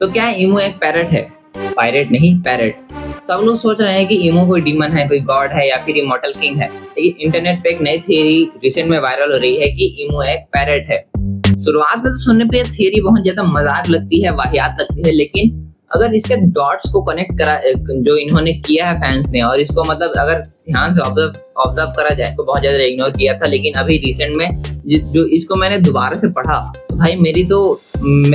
तो क्या ईमू एक पैरेट है? पायरेट नहीं, पैरेट। सब लोग सोच रहे हैं कि ईमू कोई डीमन है, कोई गॉड है या फिर इमॉर्टल किंग है, लेकिन इंटरनेट पे एक नई थियरी रिसेंट में वायरल हो रही है कि ईमू एक पैरेट है। शुरुआत में तो सुनने पे थियरी बहुत ज्यादा मजाक लगती है, वाहियात लगती है, लेकिन अगर इसके डॉट्स को कनेक्ट करा जो इन्होंने किया है फैंस ने, और इसको मतलब अगर ध्यान से ऑब्जर्व करा जाए तो बहुत ज्यादा इग्नोर किया था, लेकिन अभी रिसेंट में जो इसको मैंने दोबारा से पढ़ा तो भाई मेरे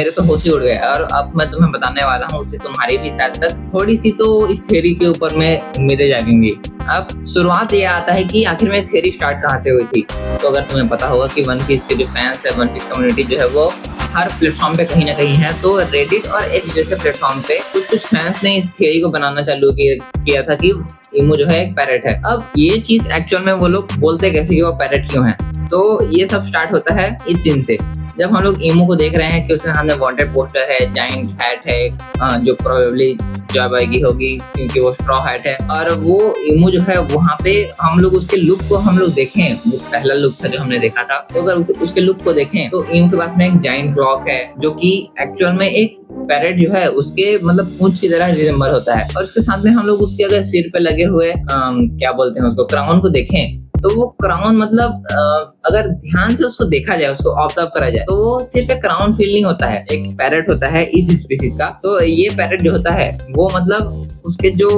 तो होश ही उड़ गए। और अब मैं तुम्हें बताने वाला हूँ, उससे तुम्हारी भी शायद तक थोड़ी सी तो इस थ्योरी के ऊपर में उम्मीदें जागेंगी। अब शुरुआत ये आता है कि आखिर में थ्योरी स्टार्ट कहाँ से हुई थी। तो अगर तुम्हें पता होगा कि वन पीस के जो फैंस है, वन पीस कम्युनिटी जो है वो हर प्लेटफॉर्म पे कहीं ना कहीं है, तो रेडिट और एक्स जैसे प्लेटफॉर्म पे कुछ फैंस ने इस थ्योरी को बनाना चालू किया था कि ईमू जो है एक पैरेट है। अब ये चीज एक्चुअल में वो लोग बोलते कैसे कि वो पैरेट क्यों है, तो ये सब स्टार्ट होता है इस सीन से, जब हम लोग ईमू को देख रहे हैं कि उसके सामने वांटेड पोस्टर है, जाइंट हैट है जो प्रोबेबली जॉय बॉय की होगी क्योंकि वो स्ट्रॉ हैट है, और वो ईमू जो है वहाँ पे हम लोग उसके लुक को हम लोग देखें, वो पहला लुक था जो हमने देखा था, तो अगर उसके लुक को देखें तो ईमू के पास में एक जाइंट रॉक है जो कि एक्चुअल में एक पैरेट जो है उसके मतलब पूंछ की तरह रिजेंबल होता है, और उसके साथ में हम लोग उसके अगर सिर पे लगे हुए क्या बोलते हैं उसको, क्राउन को देखें तो वो क्राउन मतलब अगर ध्यान से उसको देखा जाए, उसको ऑब्जर्व करा जाए, तो वो सिर्फ एक क्राउन फील नहीं होता है, एक पैरेट होता है इस स्पीसीज का। तो ये पैरेट जो होता है वो मतलब उसके जो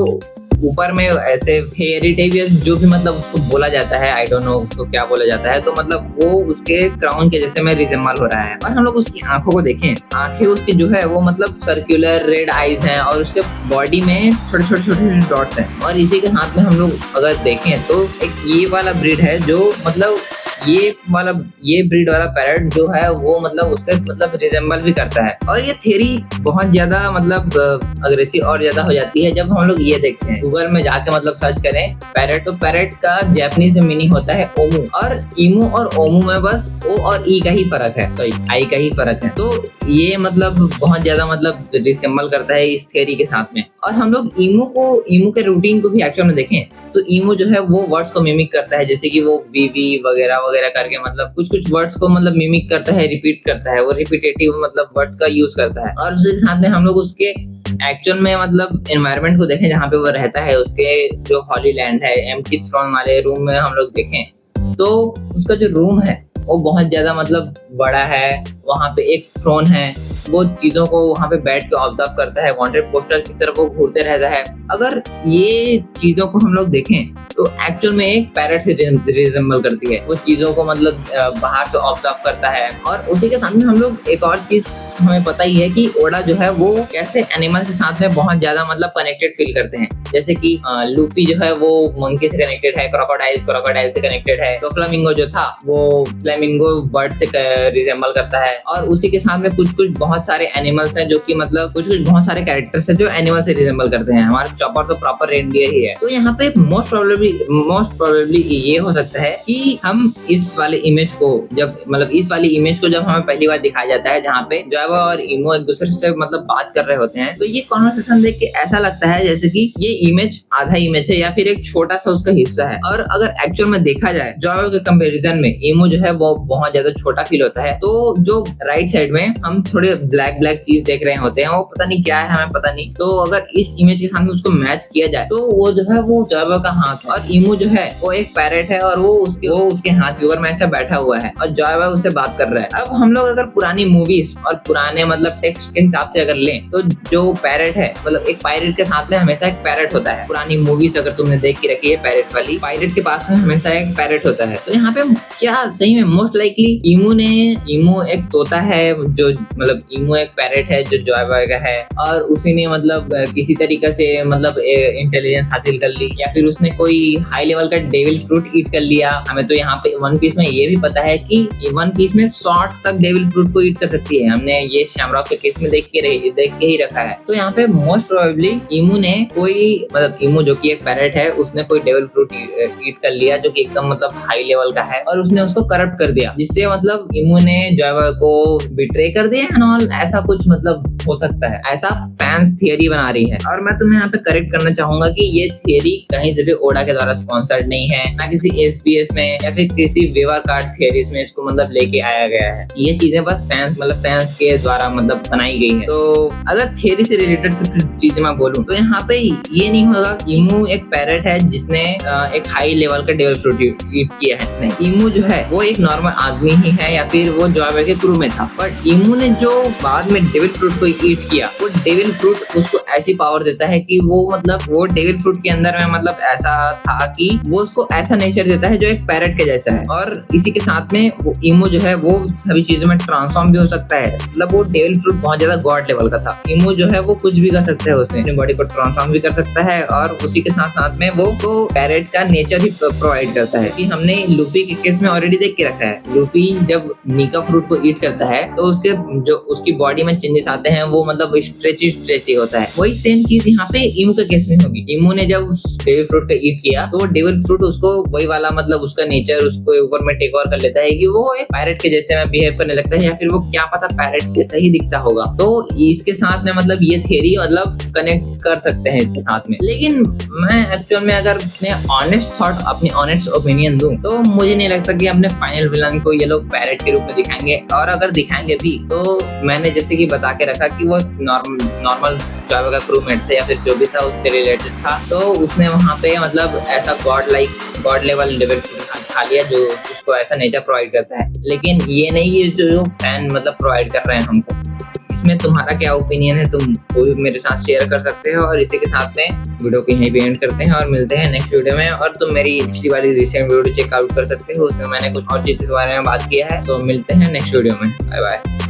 ऊपर में ऐसे हेयरी टाइप या जो भी मतलब उसको बोला जाता है, आई डोंट नो उसको क्या बोला जाता है, तो मतलब वो उसके क्राउन के जैसे में रिजेंबल हो रहा है। और हम लोग उसकी आंखों को देखें, आंखें उसकी जो है वो मतलब सर्कुलर रेड आईज हैं, और उसके बॉडी में छोटे छोटे डॉट्स हैं। और इसी के साथ में हम लोग अगर देखें तो एक ये वाला ब्रीड है जो मतलब ये ब्रीड वाला पैरेट जो है वो मतलब उससे मतलब रिजेंबल भी करता है। और ये थ्योरी बहुत ज्यादा मतलब अग्रेसिव और ज्यादा हो जाती है जब हम लोग ये देखते हैं, गूगल में जाके मतलब सर्च करें पैरेट, तो पैरेट का जापानीज में मीनिंग होता है ओमू, और ईमू और ओमू में बस ओ और ई का ही फर्क है, सॉरी आई का ही फर्क है। तो ये मतलब बहुत ज्यादा मतलब रिजेंबल करता है इस थ्योरी के साथ में। और हम लोग ईमू के रूटीन को भी एक्चुअल में देखें तो ईमू जो है वो वर्ड्स को मिमिक करता है, जैसे कि वो वीवी वगैरह वगैरह करके मतलब कुछ वर्ड्स को मतलब मिमिक करता है, रिपीट करता है, वो रिपीटेटिव मतलब वर्ड्स का यूज करता है। और उसके साथ में हम लोग उसके एक्चुअल में मतलब एनवायरनमेंट को देखें जहाँ पे वो रहता है, उसके जो हॉली लैंड है, एम्प्टी थ्रोन वाले रूम में हम लोग देखें तो उसका जो रूम है वो बहुत ज्यादा मतलब बड़ा है, वहाँ पे एक थ्रोन है, वो चीजों को वहाँ पे बैठ के ऑब्जर्व करता है, वांटेड पोस्टर की तरफ वो घूरते रहता है। अगर ये चीजों को हम लोग देखें तो एक्चुअल में एक पैरेट से रिजेंबल करती है, वो चीजों को मतलब बाहर से ऑब्जर्व करता है। और उसी के साथ में हम लोग एक और चीज हमें पता ही है कि ओडा जो है वो कैसे एनिमल के साथ में बहुत ज्यादा मतलब कनेक्टेड फील करते हैं, जैसे कि लूफी जो है वो मंकी से कनेक्टेड है, क्रोकोडाइल से कनेक्टेड है, तो फ्लेमिंगो जो था वो फ्लेमिंगो बर्ड से रिजेंबल करता है। और उसी के साथ में कुछ बहुत सारे एनिमल्स हैं जो कि मतलब कुछ बहुत सारे कैरेक्टर्स हैं जो एनिमल से रिजेंबल करते हैं। हमारा चॉपर तो प्रॉपर रेनडियर ही है। तो यहाँ पे मोस्ट प्रोबेबली ये हो सकता है कि हम इस वाले इमेज को जब हमें पहली बार दिखाया जाता है जहाँ पे जॉयबॉय और ईमू एक दूसरे से मतलब बात कर रहे होते हैं, तो ये कॉन्वर्सेशन देख के ऐसा लगता है जैसे कि ये इमेज आधा इमेज है या फिर एक छोटा सा उसका हिस्सा है। और अगर एक्चुअल में देखा जाए जॉयबॉय के कंपैरिजन में ईमू जो है वो बहुत ज्यादा छोटा फील होता है। तो जो राइट साइड में हम थोड़े ब्लैक चीज देख रहे होते हैं, वो पता नहीं क्या है, हमें पता नहीं। तो अगर इस इमेज के सामने उसको मैच किया जाए तो वो जो है वो जॉयबॉय का हाथ, और ईमू जो है वो एक पैरेट है और वो उसके हाथ के ऊपर में से बैठा हुआ है और जॉयबॉय उससे बात कर रहा है। अब हम लोग अगर पुरानी मूवीज और पुराने मतलब टेक्स्ट के हिसाब से अगर लें तो जो पैरेट है मतलब एक पायरेट के साथ में हमेशा एक पैरेट होता है। पुरानी मूवीज अगर तुमने देख के रखी है पैरेट वाली, पायरेट के पास में हमेशा एक पैरेट होता है। तो यहाँ पे क्या सही में मोस्ट लाइकली ईमू एक तोता है, जो मतलब ईमू एक पैरेट है जो जॉयबॉय का है, और उसी ने मतलब किसी तरीके से मतलब इंटेलिजेंस हासिल कर ली, या फिर उसने कोई हाई लेवल का डेविल फ्रूट ईट कर लिया। हमें तो यहाँ पे वन पीस में ये भी पता है कि वन पीस में शॉर्ट्स तक डेविल फ्रूट को ईट कर सकती है, हमने ये शैमरॉक के केस में देख के ही रखा है। तो यहाँ पे मोस्ट प्रोबेबली ईमू ने कोई मतलब इमू जो कि एक पैरेट है, उसने कोई डेविल फ्रूट ईट कर लिया जो कि एकदम मतलब हाई लेवल का है, और उसने उसको करप्ट कर दिया, जिससे मतलब इमू ने जॉयबॉय को बिट्रे कर दिया एंड ऑल, ऐसा कुछ मतलब हो सकता है, ऐसा फैंस थियरी बना रही है। और मैं तुम्हें यहाँ पे करेक्ट करना चाहूंगा कि ये थियरी कहीं से भी ओडा के द्वारा स्पॉन्सर्ड नहीं है, ना किसी एसबीएस में या फिर किसी वेवर कार्ड थियरीज में इसको मतलब लेके आया गया है। ये चीजें बस फैंस के द्वारा मतलब बनाई गई है। तो अगर थियरी से रिलेटेड कुछ चीजें मैं बोलूं तो यहाँ पे ये नहीं होगा इमू एक पैरेट है जिसने एक हाई लेवल का डेविल फ्रूट ईट किया है, नहीं। इमू जो है वो एक नॉर्मल आदमी ही है या फिर वो जॉयबॉय के क्रू में था, बट इमू ने जो बाद में डेविल फ्रूट को ईट किया, वो डेविल फ्रूट उसको ऐसी पावर देता है कि वो मतलब वो डेविल फ्रूट के अंदर में मतलब ऐसा था कि वो उसको ऐसा नेचर देता है जो एक पैरेट के जैसा है। और इसी के साथ में वो इमू जो है वो सभी चीजों में ट्रांसफॉर्म भी हो सकता है, मतलब वो डेविल फ्रूट बहुत ज्यादा गॉड लेवल का था। इमू जो है वो कुछ भी कर सकता है, उसने अपनी बॉडी को ट्रांसफॉर्म भी कर सकता है, और उसी के साथ साथ में वो तो पैरेट का नेचर ही प्रोवाइड करता है, कि हमने लूफी के केस में ऑलरेडी देख के रखा है। लूफी जब नीका फ्रूट को ईट करता है तो उसके जो उसकी बॉडी में चेंजेस आते हैं वो मतलब स्ट्रेची होता है। वही सेम चीज यहाँ पे इमू के केस में होगी। इमू ने जब डेविल फ्रूट को ईट किया तो डेविल फ्रूट उसको वही वाला मतलब उसका नेचर उसको ऊपर में टेक ओवर कर लेता है कि वो एक पैरेट के जैसे में बिहेव करने लगता है, या फिर वो क्या पता पैरेट जैसा ही दिखता होगा। तो इसके साथ में मतलब ये थियरी मतलब कनेक्ट कर सकते हैं इसके साथ में। लेकिन मैं एक्चुअल में अगर अपने ऑनेस्ट थॉट, अपनी ऑनेस्ट ओपिनियन दूं तो मुझे नहीं लगता कि अपने फाइनल विलन को ये लोग पैरेट के रूप में दिखाएंगे, और अगर दिखाएंगे भी तो मैंने जैसे कि बता के रखा कि वो नॉर्मल जॉयबॉय का क्रूमेट था या फिर जो भी था उससे रिलेटेड था, तो उसने वहाँ पे मतलब ऐसा गॉड लेवल डेविल खा लिया जो उसको ऐसा नेचर प्रोवाइड करता है। लेकिन ये नहीं ये जो फैन मतलब प्रोवाइड कर रहे हैं हमको। इसमें तुम्हारा क्या ओपिनियन है, तुम वो भी मेरे साथ शेयर कर सकते हो। और इसी के साथ में वीडियो को यहीं पे एंड करते हैं और मिलते हैं नेक्स्ट वीडियो में। और तुम मेरी पिछली वाली रिसेंट वीडियो चेकआउट कर सकते हो, उसमें मैंने कुछ और चीज़ के बारे में बात किया है। तो मिलते हैं नेक्स्ट वीडियो में। Bye bye.